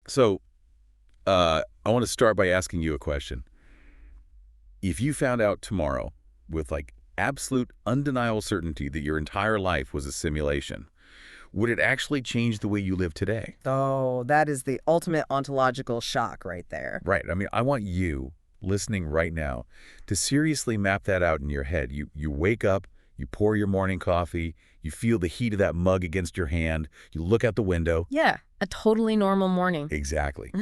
So, I want to start by asking you a question. If you found out tomorrow with like absolute undeniable certainty that your entire life was a simulation, would it actually change the way you live today? Oh, that is the ultimate ontological shock right there. Right. I mean, I want you listening right now to seriously map that out in your head. You wake up, you pour your morning coffee, you feel the heat of that mug against your hand, you look out the window. Yeah, a totally normal morning. Exactly.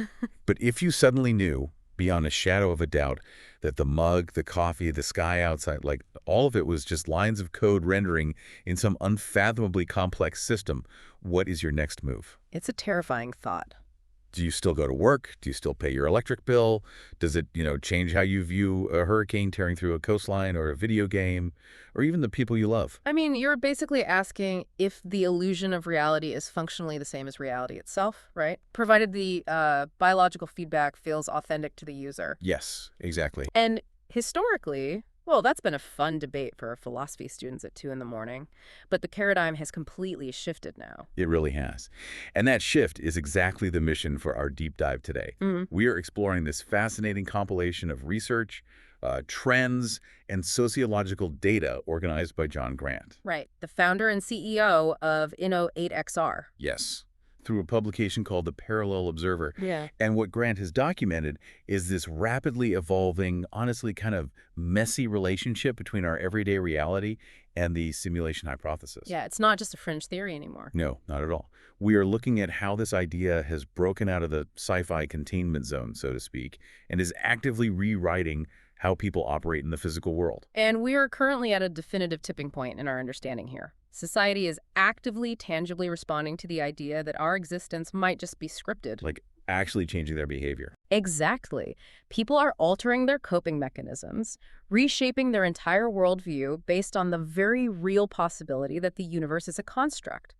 But if you suddenly knew, beyond a shadow of a doubt, that the mug, the coffee, the sky outside, like all of it was just lines of code rendering in some unfathomably complex system, what is your next move? It's a terrifying thought. Do you still go to work? Do you still pay your electric bill? Does it, change how you view a hurricane tearing through a coastline or a video game or even the people you love? I mean, you're basically asking if the illusion of reality is functionally the same as reality itself, right? Provided the biological feedback feels authentic to the user. Yes, exactly. And historically, well, that's been a fun debate for philosophy students at 2 in the morning. But the paradigm has completely shifted now. It really has. And that shift is exactly the mission for our deep dive today. We are exploring this fascinating compilation of research, trends, and sociological data organized by John Grant. Right. The founder and CEO of Inno8XR. Yes, through a publication called The Parallel Observer. Yeah. And what Grant has documented is this rapidly evolving, honestly kind of messy relationship between our everyday reality and the simulation hypothesis. Yeah, it's not just a fringe theory anymore. No, not at all. We are looking at how this idea has broken out of the sci-fi containment zone, so to speak, and is actively rewriting how people operate in the physical world. And we are currently at a definitive tipping point in our understanding here. Society is actively, tangibly responding to the idea that our existence might just be scripted. Like actually changing their behavior. Exactly. People are altering their coping mechanisms, reshaping their entire worldview based on the very real possibility that the universe is a construct.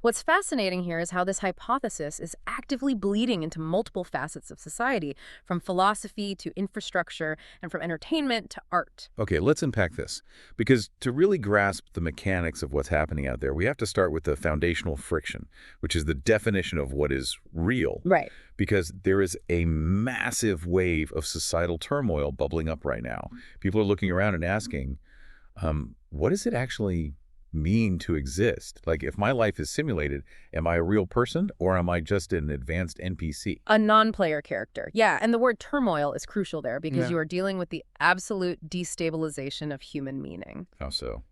What's fascinating here is how this hypothesis is actively bleeding into multiple facets of society, from philosophy to infrastructure, and from entertainment to art. Okay, let's unpack this. Because to really grasp the mechanics of what's happening out there, we have to start with the foundational friction, which is the definition of what is real. Right. Because there is a massive wave of societal turmoil bubbling up right now. People are looking around and asking, what does it actually mean to exist? Like, if my life is simulated, am I a real person or am I just an advanced NPC? A non-player character. Yeah, and the word turmoil is crucial there because Yeah. you are dealing with the absolute destabilization of human meaning. How so?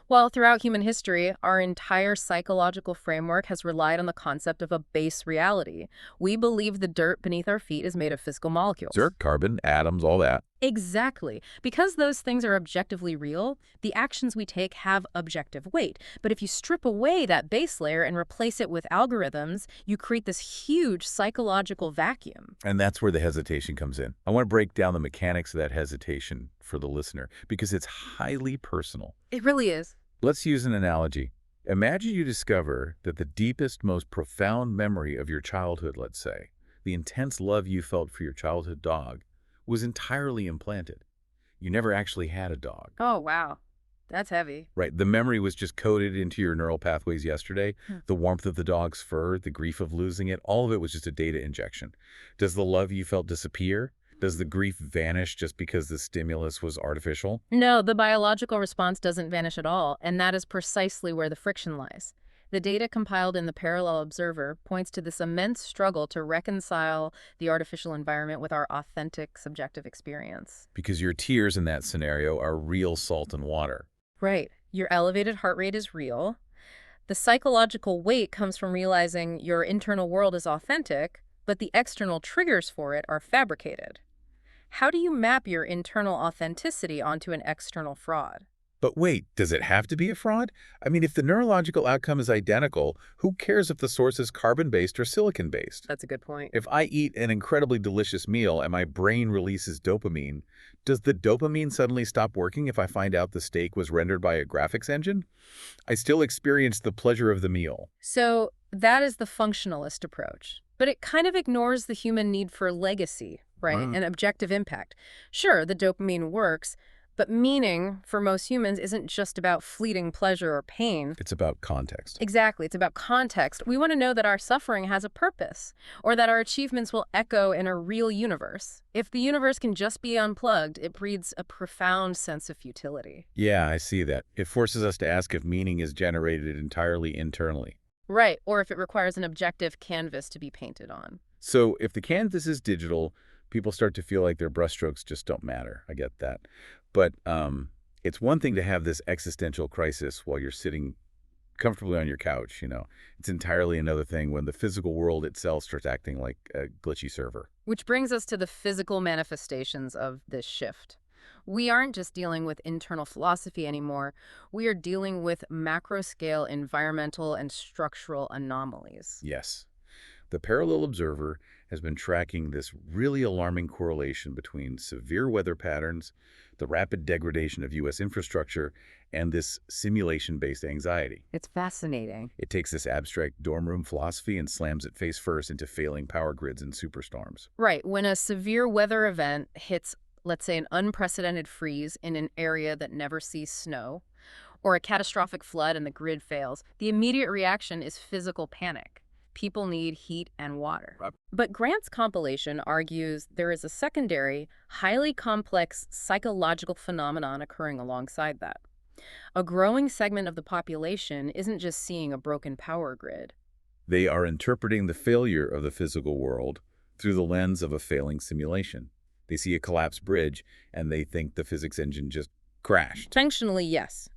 Well, throughout human history, our entire psychological framework has relied on the concept of a base reality. We believe the dirt beneath our feet is made of physical molecules. Dirt, carbon, atoms, all that. Exactly. Because those things are objectively real, the actions we take have objective weight. But if you strip away that base layer and replace it with algorithms, you create this huge psychological vacuum. And that's where the hesitation comes in. I want to break down the mechanics of that hesitation for the listener because it's highly personal. It really is. Let's use an analogy. Imagine you discover that the deepest, most profound memory of your childhood, let's say, the intense love you felt for your childhood dog, was entirely implanted. You never actually had a dog. Oh, wow. That's heavy. Right. The memory was just coded into your neural pathways yesterday. The warmth of the dog's fur, the grief of losing it, all of it was just a data injection. Does the love you felt disappear? Does the grief vanish just because the stimulus was artificial? No, the biological response doesn't vanish at all, and that is precisely where the friction lies. The data compiled in the Parallel Observer points to this immense struggle to reconcile the artificial environment with our authentic, subjective experience. Because your tears in that scenario are real salt and water. Right. Your elevated heart rate is real. The psychological weight comes from realizing your internal world is authentic, but the external triggers for it are fabricated. How do you map your internal authenticity onto an external fraud? But wait, does it have to be a fraud? I mean, if the neurological outcome is identical, who cares if the source is carbon-based or silicon-based? That's a good point. If I eat an incredibly delicious meal and my brain releases dopamine, does the dopamine suddenly stop working if I find out the steak was rendered by a graphics engine? I still experience the pleasure of the meal. So that is the functionalist approach. But it kind of ignores the human need for legacy, right? And objective impact. Sure, the dopamine works, But meaning, for most humans, isn't just about fleeting pleasure or pain. It's about context. Exactly. It's about context. We want to know that our suffering has a purpose, or that our achievements will echo in a real universe. If the universe can just be unplugged, it breeds a profound sense of futility. Yeah, I see that. It forces us to ask if meaning is generated entirely internally. Right, or if it requires an objective canvas to be painted on. So if the canvas is digital, people start to feel like their brushstrokes just don't matter. I get that. But it's one thing to have this existential crisis while you're sitting comfortably on your couch, you know. It's entirely another thing when the physical world itself starts acting like a glitchy server. Which brings us to the physical manifestations of this shift. We aren't just dealing with internal philosophy anymore. We are dealing with macro-scale environmental and structural anomalies. Yes. The Parallel Observer has been tracking this really alarming correlation between severe weather patterns, the rapid degradation of U.S. infrastructure, and this simulation-based anxiety. It's fascinating. It takes this abstract dorm room philosophy and slams it face first into failing power grids and superstorms. Right. When a severe weather event hits, let's say, an unprecedented freeze in an area that never sees snow, or a catastrophic flood and the grid fails, the immediate reaction is physical panic. People need heat and water. Right. But Grant's compilation argues there is a secondary, highly complex psychological phenomenon occurring alongside that. A growing segment of the population isn't just seeing a broken power grid. They are interpreting the failure of the physical world through the lens of a failing simulation. They see a collapsed bridge, and they think the physics engine just crashed. Functionally, yes.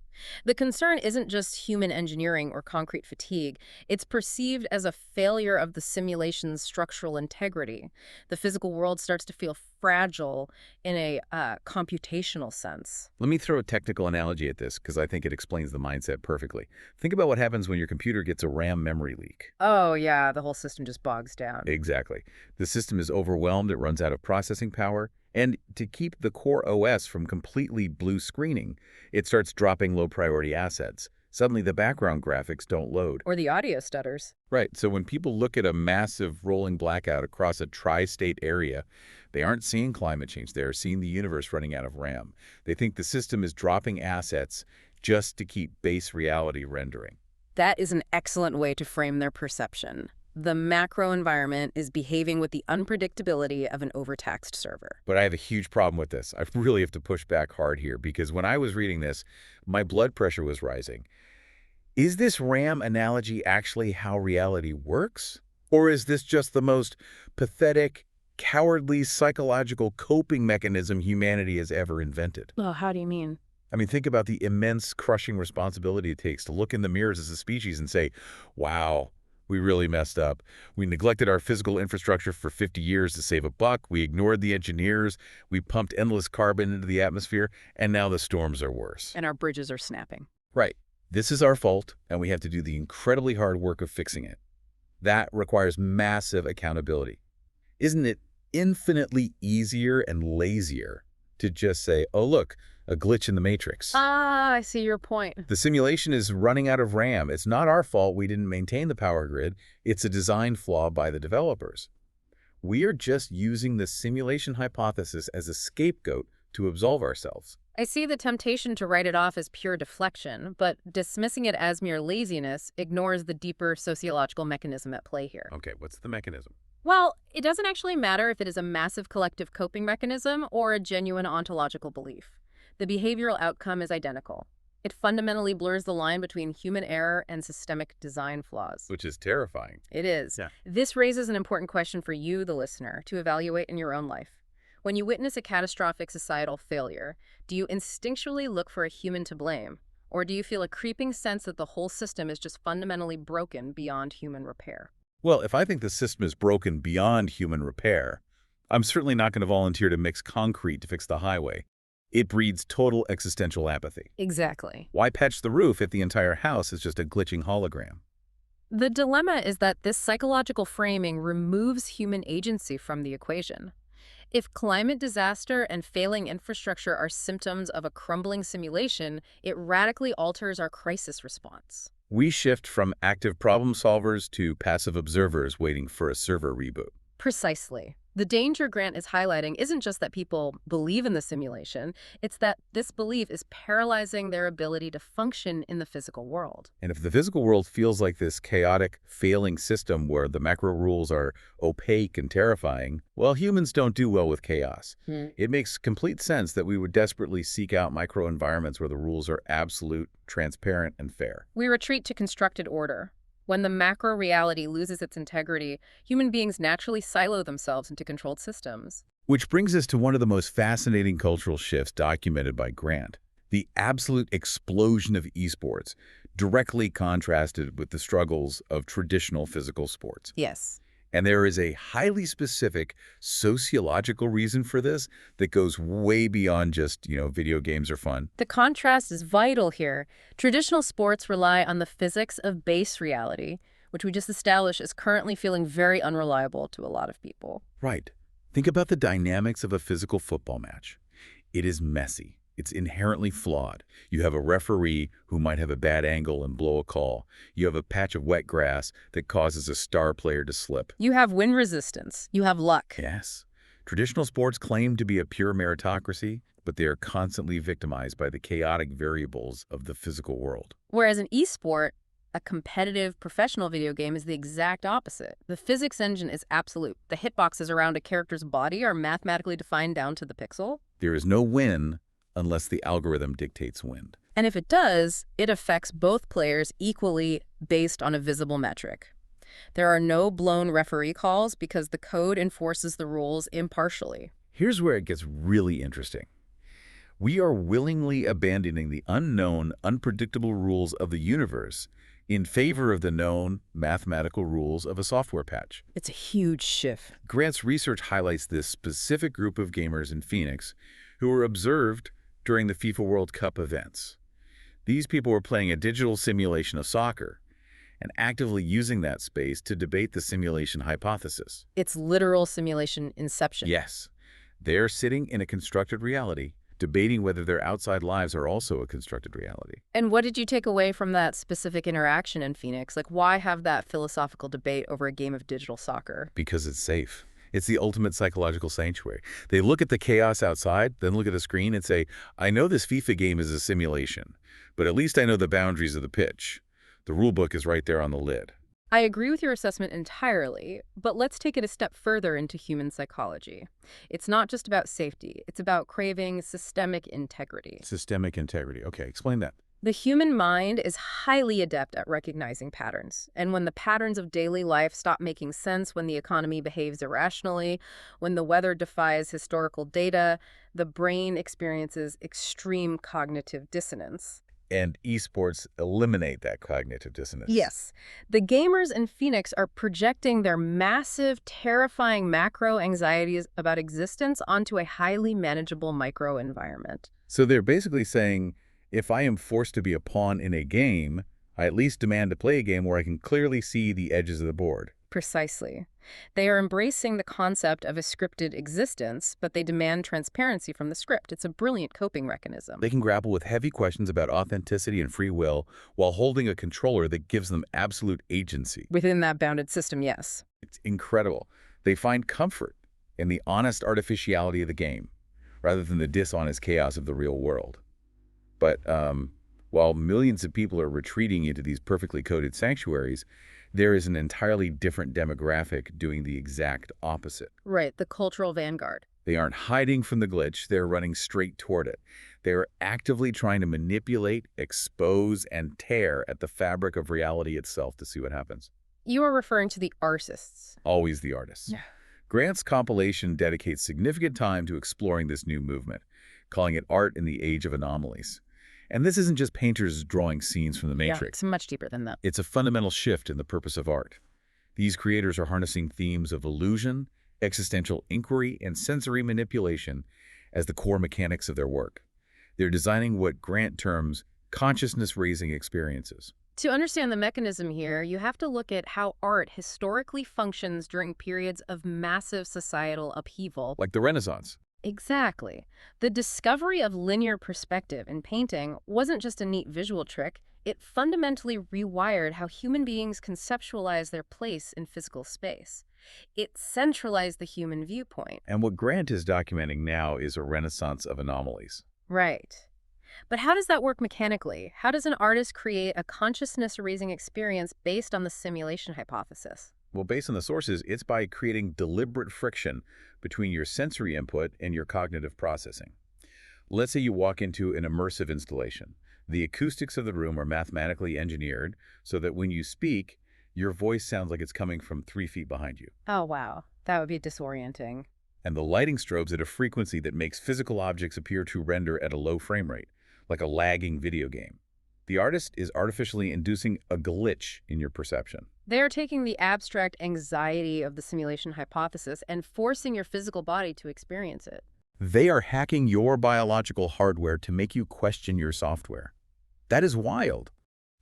The concern isn't just human engineering or concrete fatigue. It's perceived as a failure of the simulation's structural integrity. The physical world starts to feel fragile in a computational sense. Let me throw a technical analogy at this because I think it explains the mindset perfectly. Think about what happens when your computer gets a RAM memory leak. Oh, yeah, the whole system just bogs down. Exactly. The system is overwhelmed, it runs out of processing power, and to keep the core OS from completely blue screening, it starts dropping low-priority assets. Suddenly, the background graphics don't load. Or the audio stutters. Right, so when people look at a massive rolling blackout across a tri-state area, they aren't seeing climate change. They're seeing the universe running out of RAM. They think the system is dropping assets just to keep base reality rendering. That is an excellent way to frame their perception. The macro environment is behaving with the unpredictability of an overtaxed server. But I have a huge problem with this. I really have to push back hard here because when I was reading this, my blood pressure was rising. Is this RAM analogy actually how reality works? Or is this just the most pathetic, cowardly psychological coping mechanism humanity has ever invented? Oh, how do you mean? I mean, think about the immense crushing responsibility it takes to look in the mirrors as a species and say, wow, we really messed up. We neglected our physical infrastructure for 50 years to save a buck. We ignored the engineers. We pumped endless carbon into the atmosphere. And now the storms are worse. And our bridges are snapping. Right. This is our fault, and we have to do the incredibly hard work of fixing it. That requires massive accountability. Isn't it infinitely easier and lazier to just say, oh, look, a glitch in the matrix? Ah, I see your point. The simulation is running out of RAM. It's not our fault we didn't maintain the power grid. It's a design flaw by the developers. We are just using the simulation hypothesis as a scapegoat to absolve ourselves. I see the temptation to write it off as pure deflection, but dismissing it as mere laziness ignores the deeper sociological mechanism at play here. Okay, what's the mechanism? Well, it doesn't actually matter if it is a massive collective coping mechanism or a genuine ontological belief. The behavioral outcome is identical. It fundamentally blurs the line between human error and systemic design flaws. Which is terrifying. It is. Yeah. This raises an important question for you, the listener, to evaluate in your own life. When you witness a catastrophic societal failure, do you instinctually look for a human to blame? Or do you feel a creeping sense that the whole system is just fundamentally broken beyond human repair? Well, if I think the system is broken beyond human repair, I'm certainly not going to volunteer to mix concrete to fix the highway. It breeds total existential apathy. Exactly. Why patch the roof if the entire house is just a glitching hologram? The dilemma is that this psychological framing removes human agency from the equation. If climate disaster and failing infrastructure are symptoms of a crumbling simulation, it radically alters our crisis response. We shift from active problem solvers to passive observers waiting for a server reboot. Precisely. The danger Grant is highlighting isn't just that people believe in the simulation, it's that this belief is paralyzing their ability to function in the physical world. And if the physical world feels like this chaotic, failing system where the macro rules are opaque and terrifying, well, humans don't do well with chaos. It makes complete sense that we would desperately seek out microenvironments where the rules are absolute, transparent, and fair. We retreat to constructed order. When the macro reality loses its integrity, human beings naturally silo themselves into controlled systems. Which brings us to one of the most fascinating cultural shifts documented by Grant, the absolute explosion of esports, directly contrasted with the struggles of traditional physical sports. Yes. And there is a highly specific sociological reason for this that goes way beyond just, video games are fun. The contrast is vital here. Traditional sports rely on the physics of base reality, which we just established is currently feeling very unreliable to a lot of people. Right. Think about the dynamics of a physical football match. It is messy. It's inherently flawed. You have a referee who might have a bad angle and blow a call. You have a patch of wet grass that causes a star player to slip. You have wind resistance. You have luck. Yes. Traditional sports claim to be a pure meritocracy, but they are constantly victimized by the chaotic variables of the physical world. Whereas an esport, a competitive professional video game, is the exact opposite. The physics engine is absolute. The hitboxes around a character's body are mathematically defined down to the pixel. There is no win unless the algorithm dictates wind. And if it does, it affects both players equally based on a visible metric. There are no blown referee calls because the code enforces the rules impartially. Here's where it gets really interesting. We are willingly abandoning the unknown, unpredictable rules of the universe in favor of the known mathematical rules of a software patch. It's a huge shift. Grant's research highlights this specific group of gamers in Phoenix who were observed during the FIFA World Cup events. These people were playing a digital simulation of soccer and actively using that space to debate the simulation hypothesis. It's literal simulation inception. Yes, they're sitting in a constructed reality, debating whether their outside lives are also a constructed reality. And what did you take away from that specific interaction in Phoenix? Like, why have that philosophical debate over a game of digital soccer? Because it's safe. It's the ultimate psychological sanctuary. They look at the chaos outside, then look at the screen and say, I know this FIFA game is a simulation, but at least I know the boundaries of the pitch. The rule book is right there on the lid. I agree with your assessment entirely, but let's take it a step further into human psychology. It's not just about safety. It's about craving systemic integrity. Systemic integrity. Okay, explain that. The human mind is highly adept at recognizing patterns, and when the patterns of daily life stop making sense, when the economy behaves irrationally, when the weather defies historical data, the brain experiences extreme cognitive dissonance. And esports eliminate that cognitive dissonance. Yes. The gamers in Phoenix are projecting their massive, terrifying macro anxieties about existence onto a highly manageable micro environment. So they're basically saying, if I am forced to be a pawn in a game, I at least demand to play a game where I can clearly see the edges of the board. Precisely. They are embracing the concept of a scripted existence, but they demand transparency from the script. It's a brilliant coping mechanism. They can grapple with heavy questions about authenticity and free will while holding a controller that gives them absolute agency. Within that bounded system, yes. It's incredible. They find comfort in the honest artificiality of the game, rather than the dishonest chaos of the real world. But while millions of people are retreating into these perfectly coded sanctuaries, there is an entirely different demographic doing the exact opposite. Right, the cultural vanguard. They aren't hiding from the glitch, they're running straight toward it. They are actively trying to manipulate, expose, and tear at the fabric of reality itself to see what happens. You are referring to the artists. Always the artists. Yeah. Grant's compilation dedicates significant time to exploring this new movement, calling it art in the age of anomalies. And this isn't just painters drawing scenes from the Matrix. Yeah, it's much deeper than that. It's a fundamental shift in the purpose of art. These creators are harnessing themes of illusion, existential inquiry, and sensory manipulation as the core mechanics of their work. They're designing what Grant terms consciousness-raising experiences. To understand the mechanism here, you have to look at how art historically functions during periods of massive societal upheaval. Like the Renaissance. Exactly. The discovery of linear perspective in painting wasn't just a neat visual trick. It fundamentally rewired how human beings conceptualize their place in physical space. It centralized the human viewpoint. And what Grant is documenting now is a renaissance of anomalies. Right. But how does that work mechanically? How does an artist create a consciousness-raising experience based on the simulation hypothesis? Well, based on the sources, it's by creating deliberate friction between your sensory input and your cognitive processing. Let's say you walk into an immersive installation. The acoustics of the room are mathematically engineered so that when you speak, your voice sounds like it's coming from 3 feet behind you. Oh, wow. That would be disorienting. And the lighting strobes at a frequency that makes physical objects appear to render at a low frame rate, like a lagging video game. The artist is artificially inducing a glitch in your perception. They are taking the abstract anxiety of the simulation hypothesis and forcing your physical body to experience it. They are hacking your biological hardware to make you question your software. That is wild.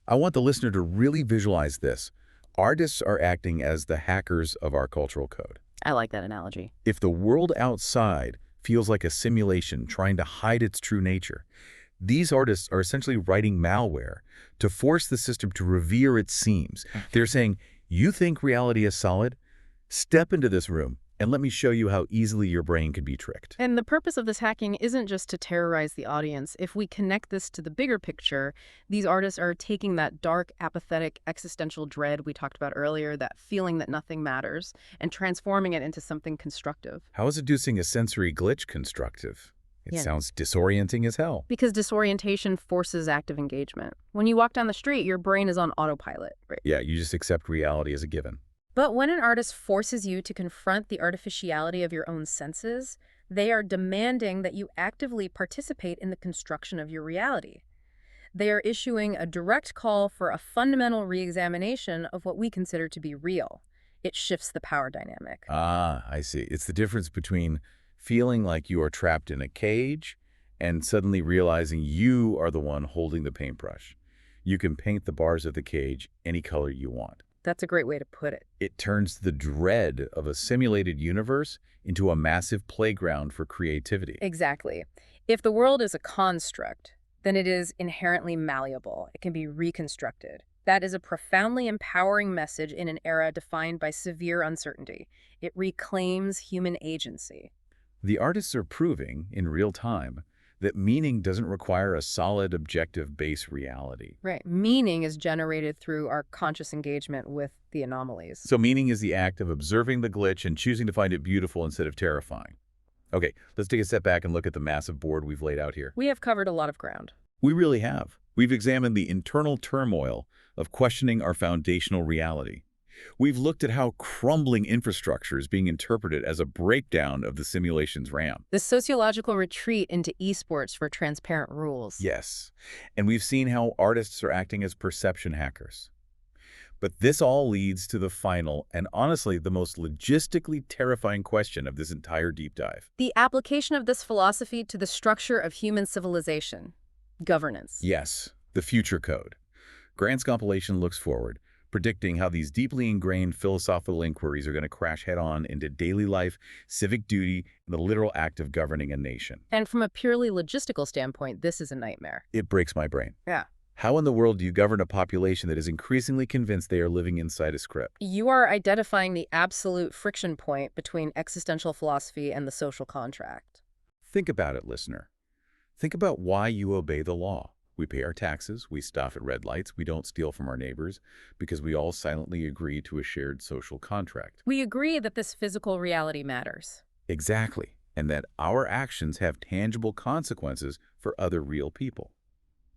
I want the listener to really visualize this. Artists are acting as the hackers of our cultural code. I like that analogy. If the world outside feels like a simulation trying to hide its true nature, these artists are essentially writing malware to force the system to revere its seams. They're saying, you think reality is solid? Step into this room and let me show you how easily your brain can be tricked. And the purpose of this hacking isn't just to terrorize the audience. If we connect this to the bigger picture, these artists are taking that dark, apathetic, existential dread we talked about earlier, that feeling that nothing matters, and transforming it into something constructive. How is inducing a sensory glitch constructive? It Yeah. sounds disorienting as hell. Because disorientation forces active engagement. When you walk down the street, your brain is on autopilot, right? Yeah, you just accept reality as a given. But when an artist forces you to confront the artificiality of your own senses, they are demanding that you actively participate in the construction of your reality. They are issuing a direct call for a fundamental reexamination of what we consider to be real. It shifts the power dynamic. Ah, I see. It's the difference between feeling like you are trapped in a cage and suddenly realizing you are the one holding the paintbrush. You can paint the bars of the cage any color you want. That's a great way to put it. It turns the dread of a simulated universe into a massive playground for creativity. Exactly. If the world is a construct, then it is inherently malleable. It can be reconstructed. That is a profoundly empowering message in an era defined by severe uncertainty. It reclaims human agency. The artists are proving, in real time, that meaning doesn't require a solid, objective base reality. Right. Meaning is generated through our conscious engagement with the anomalies. So meaning is the act of observing the glitch and choosing to find it beautiful instead of terrifying. Okay, let's take a step back and look at the massive board we've laid out here. We have covered a lot of ground. We really have. We've examined the internal turmoil of questioning our foundational reality. We've looked at how crumbling infrastructure is being interpreted as a breakdown of the simulation's RAM. The sociological retreat into esports for transparent rules. Yes, and we've seen how artists are acting as perception hackers. But this all leads to the final and honestly the most logistically terrifying question of this entire deep dive. The application of this philosophy to the structure of human civilization. Governance. Yes, the future code. Grant's compilation looks forward, predicting how these deeply ingrained philosophical inquiries are going to crash head-on into daily life, civic duty, and the literal act of governing a nation. And from a purely logistical standpoint, this is a nightmare. It breaks my brain. Yeah. How in the world do you govern a population that is increasingly convinced they are living inside a script? You are identifying the absolute friction point between existential philosophy and the social contract. Think about it, listener. Think about why you obey the law. We pay our taxes, we stop at red lights, we don't steal from our neighbors, because we all silently agree to a shared social contract. We agree that this physical reality matters. Exactly, and that our actions have tangible consequences for other real people.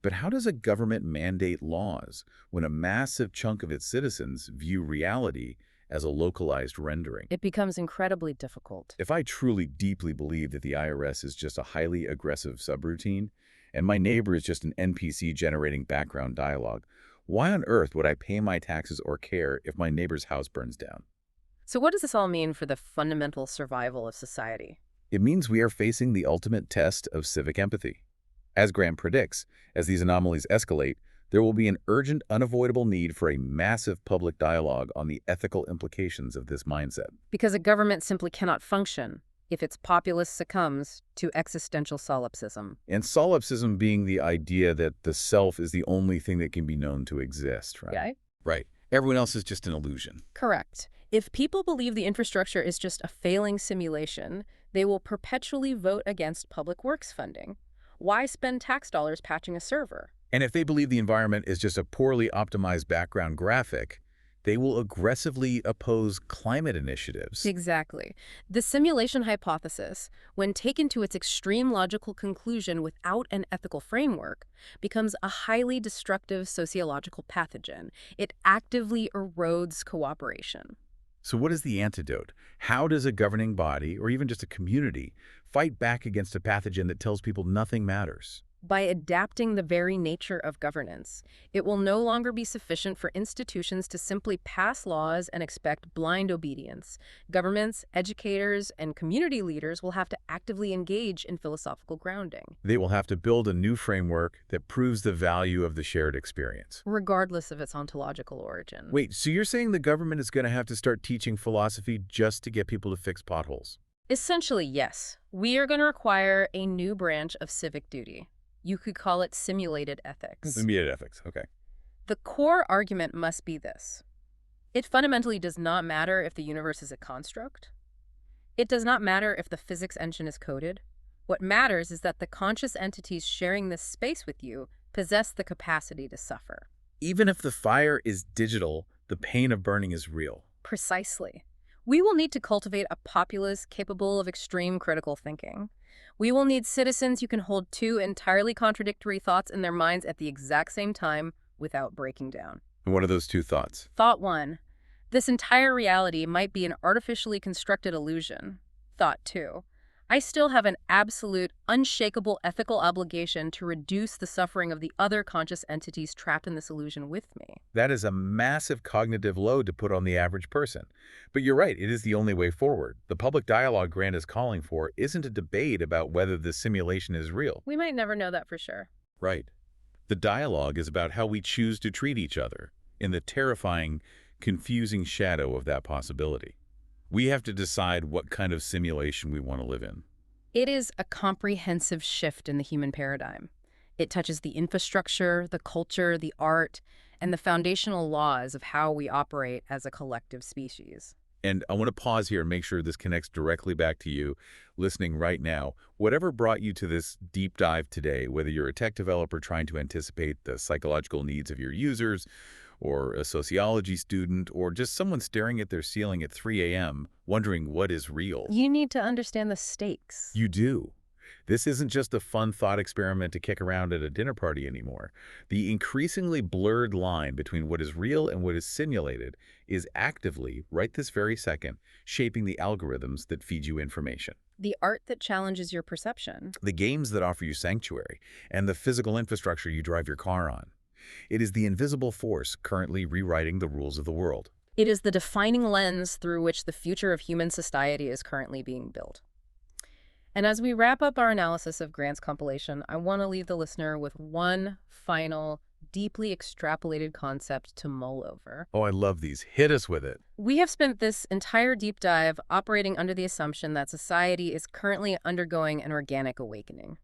But how does a government mandate laws when a massive chunk of its citizens view reality as a localized rendering? It becomes incredibly difficult. If I truly deeply believe that the IRS is just a highly aggressive subroutine, and my neighbor is just an NPC generating background dialogue, why on earth would I pay my taxes or care if my neighbor's house burns down? So what does this all mean for the fundamental survival of society? It means we are facing the ultimate test of civic empathy. As Graham predicts, as these anomalies escalate, there will be an urgent, unavoidable need for a massive public dialogue on the ethical implications of this mindset. Because a government simply cannot function if its populace succumbs to existential solipsism. And solipsism being the idea that the self is the only thing that can be known to exist, right? Yeah? Right. Everyone else is just an illusion. Correct. If people believe the infrastructure is just a failing simulation, they will perpetually vote against public works funding. Why spend tax dollars patching a server? And if they believe the environment is just a poorly optimized background graphic, they will aggressively oppose climate initiatives. Exactly. The simulation hypothesis, when taken to its extreme logical conclusion without an ethical framework, becomes a highly destructive sociological pathogen. It actively erodes cooperation. So what is the antidote? How does a governing body, or even just a community, fight back against a pathogen that tells people nothing matters? By adapting the very nature of governance, it will no longer be sufficient for institutions to simply pass laws and expect blind obedience. Governments, educators, and community leaders will have to actively engage in philosophical grounding, They will have to build a new framework that proves the value of the shared experience. regardless of its ontological origin. Wait, so you're saying the government is going to have to start teaching philosophy just to get people to fix potholes? Essentially, yes. We are going to require a new branch of civic duty. You could call it simulated ethics. Immediate ethics, okay. The core argument must be this. It fundamentally does not matter if the universe is a construct. It does not matter if the physics engine is coded. What matters is that the conscious entities sharing this space with you possess the capacity to suffer. Even if the fire is digital, the pain of burning is real. Precisely. We will need to cultivate a populace capable of extreme critical thinking. We will need citizens who can hold two entirely contradictory thoughts in their minds at the exact same time without breaking down. And what are those two thoughts? Thought 1. This entire reality might be an artificially constructed illusion. Thought 2. I still have an absolute, unshakable ethical obligation to reduce the suffering of the other conscious entities trapped in this illusion with me. That is a massive cognitive load to put on the average person. But you're right, it is the only way forward. The public dialogue Grant is calling for isn't a debate about whether the simulation is real. We might never know that for sure. Right. The dialogue is about how we choose to treat each other in the terrifying, confusing shadow of that possibility. We have to decide what kind of simulation we want to live in. It is a comprehensive shift in the human paradigm. It touches the infrastructure, the culture, the art, and the foundational laws of how we operate as a collective species. And I want to pause here and make sure this connects directly back to you listening right now. Whatever brought you to this deep dive today, whether you're a tech developer trying to anticipate the psychological needs of your users, or a sociology student, or just someone staring at their ceiling at 3 a.m. wondering what is real. You need to understand the stakes. You do. This isn't just a fun thought experiment to kick around at a dinner party anymore. The increasingly blurred line between what is real and what is simulated is actively, right this very second, shaping the algorithms that feed you information. The art that challenges your perception. The games that offer you sanctuary, and the physical infrastructure you drive your car on. It is the invisible force currently rewriting the rules of the world. It is the defining lens through which the future of human society is currently being built. And as we wrap up our analysis of Grant's compilation, I want to leave the listener with one final, deeply extrapolated concept to mull over. Oh, I love these. Hit us with it. We have spent this entire deep dive operating under the assumption that society is currently undergoing an organic awakening.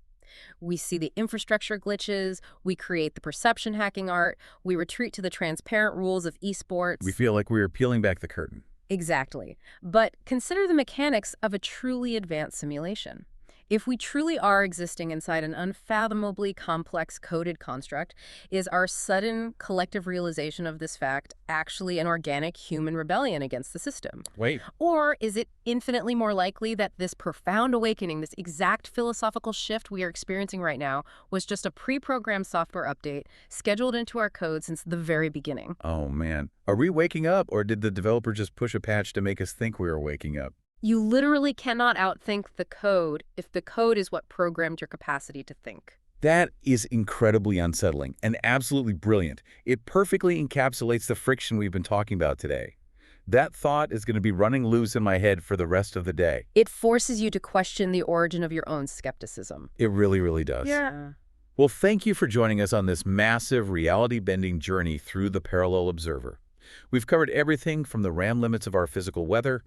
We see the infrastructure glitches, we create the perception hacking art, we retreat to the transparent rules of esports. We feel like we are peeling back the curtain. Exactly. But consider the mechanics of a truly advanced simulation. If we truly are existing inside an unfathomably complex coded construct, is our sudden collective realization of this fact actually an organic human rebellion against the system? Wait. Or is it infinitely more likely that this profound awakening, this exact philosophical shift we are experiencing right now, was just a pre-programmed software update scheduled into our code since the very beginning? Oh, man. Are we waking up, or did the developer just push a patch to make us think we were waking up? You literally cannot outthink the code if the code is what programmed your capacity to think. That is incredibly unsettling and absolutely brilliant. It perfectly encapsulates the friction we've been talking about today. That thought is going to be running loose in my head for the rest of the day. It forces you to question the origin of your own skepticism. It really, really does. Yeah. Well, thank you for joining us on this massive reality-bending journey through the Parallel Observer. We've covered everything from the RAM limits of our physical weather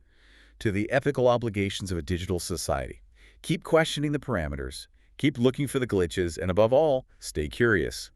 to the ethical obligations of a digital society. Keep questioning the parameters, keep looking for the glitches, and above all, stay curious.